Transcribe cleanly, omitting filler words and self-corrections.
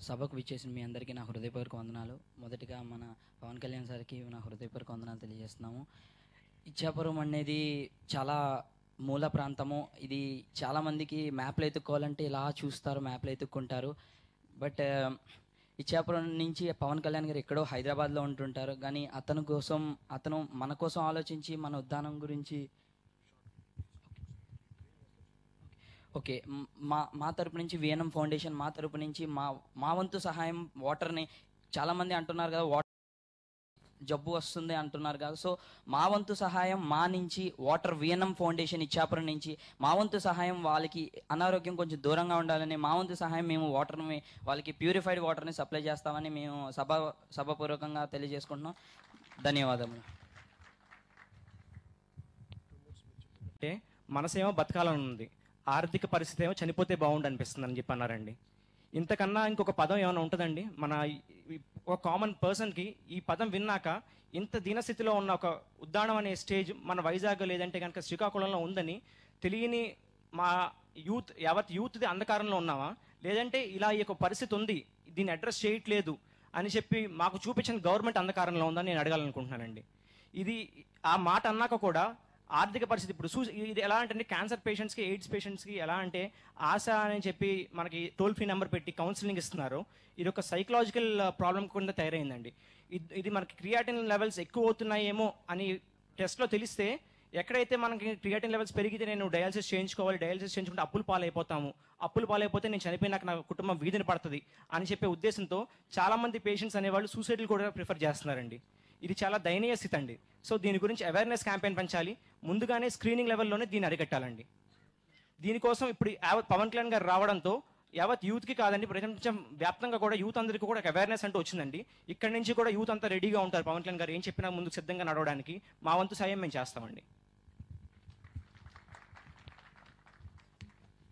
సభకు విచ్చేసిన మీ అందరికీ నా హృదయపూర్వక వందనాలు. మొదటిగా మన పవన్ కళ్యాణ్ సార్కి నా హృదయపూర్వక వందనాలు తెలియజేస్తున్నాము. ఇచ్చాపురం అనేది చాలా మూల ప్రాంతము. ఇది చాలామందికి మ్యాప్లు ఎత్తుక్కోవాలంటే ఇలా చూస్తారు, మ్యాప్లు ఎత్తుక్కుంటారు. బట్ ఇచ్చాపురం నుంచి పవన్ కళ్యాణ్ గారు ఎక్కడో హైదరాబాద్లో ఉంటుంటారు, కానీ అతను మన కోసం ఆలోచించి మన ఉద్దానం గురించి ఓకే మా తరపు నుంచి విఎన్ఎం ఫౌండేషన్ మా తరపు నుంచి మా వంతు సహాయం వాటర్ని చాలామంది అంటున్నారు కదా, వాటర్ జబ్బు వస్తుంది అంటున్నారు కదా. సో మా వంతు సహాయం మా నుంచి వాటర్ విఎన్ఎం ఫౌండేషన్ ఇచ్చాపురం నుంచి మా వంతు సహాయం, వాళ్ళకి అనారోగ్యం కొంచెం దూరంగా ఉండాలని మా వంతు సహాయం మేము వాటర్ని వాళ్ళకి ప్యూరిఫైడ్ వాటర్ని సప్లై చేస్తామని మేము సభాపూర్వకంగా తెలియజేసుకుంటున్నాం. ధన్యవాదములు. అంటే మనసేమో బతకాలని ఉంది, ఆర్థిక పరిస్థితి ఏమో చనిపోతే బాగుండు అనిపిస్తుంది అని చెప్పి అన్నారండి. ఇంతకన్నా ఇంకొక పదం ఏమైనా ఉంటుందండి? మన ఒక కామన్ పర్సన్కి ఈ పదం విన్నాక ఇంత దీనస్థితిలో ఉన్న ఒక ఉద్దానం అనే స్టేజ్ మన వైజాగ్ లేదంటే కనుక శ్రీకాకుళంలో ఉందని తెలియని మా యావత్ యూత్ది అంధకారంలో ఉన్నామా, లేదంటే ఇలా ఈ యొక్క పరిస్థితి ఉంది దీన్ని అడ్రస్ చేయట్లేదు అని చెప్పి మాకు చూపించిన గవర్నమెంట్ అంధకారంలో ఉందని నేను అడగాలనుకుంటున్నానండి. ఇది ఆ మాట అన్నాక కూడా ఆర్థిక పరిస్థితి ఇప్పుడు ఇది ఎలా అంటే క్యాన్సర్ పేషెంట్స్కి, ఎయిడ్స్ పేషెంట్స్కి ఎలా అంటే ఆశ అని చెప్పి మనకి టోల్ ఫ్రీ నెంబర్ పెట్టి కౌన్సిలింగ్ ఇస్తున్నారు. ఇది ఒక సైకలాజికల్ ప్రాబ్లం కింద తయారైందండి. ఇది మనకి క్రియాటిన్ లెవెల్స్ ఎక్కువ అవుతున్నాయేమో అని టెస్ట్లో తెలిస్తే, ఎక్కడైతే మనకి క్రియాటిన్ లెవెల్స్ పెరిగితే నేను డయాలసిస్ చేయించుకుంటే అప్పులు పాలైపోతే నేను చనిపోయినాక నా కుటుంబం వీధిని పడుతుంది అని చెప్పే ఉద్దేశంతో చాలామంది పేషెంట్స్ అనేవాళ్ళు సూసైడ్లు కూడా ప్రిఫర్ చేస్తున్నారండి. ఇది చాలా దయనీయ స్థితి అండి. సో దీని గురించి అవేర్నెస్ క్యాంపెయిన్ పెంచాలి, ముందుగానే స్క్రీనింగ్ లెవెల్లోనే దీన్ని అరికట్టాలండి. దీనికోసం ఇప్పుడు పవన్ కళ్యాణ్ గారు రావడంతో యావత్ యూత్కి కాదండి, ప్రపంచం వ్యాప్తంగా కూడా యూత్ అందరికీ కూడా అవేర్నెస్ అంటూ వచ్చిందండి. ఇక్కడి నుంచి కూడా యూత్ అంతా రెడీగా ఉంటారు పవన్ కళ్యాణ్ గారు ఏం చెప్పినా ముందుకు సిద్ధంగా నడవడానికి. మా వంతు సాయం మేము చేస్తామండి.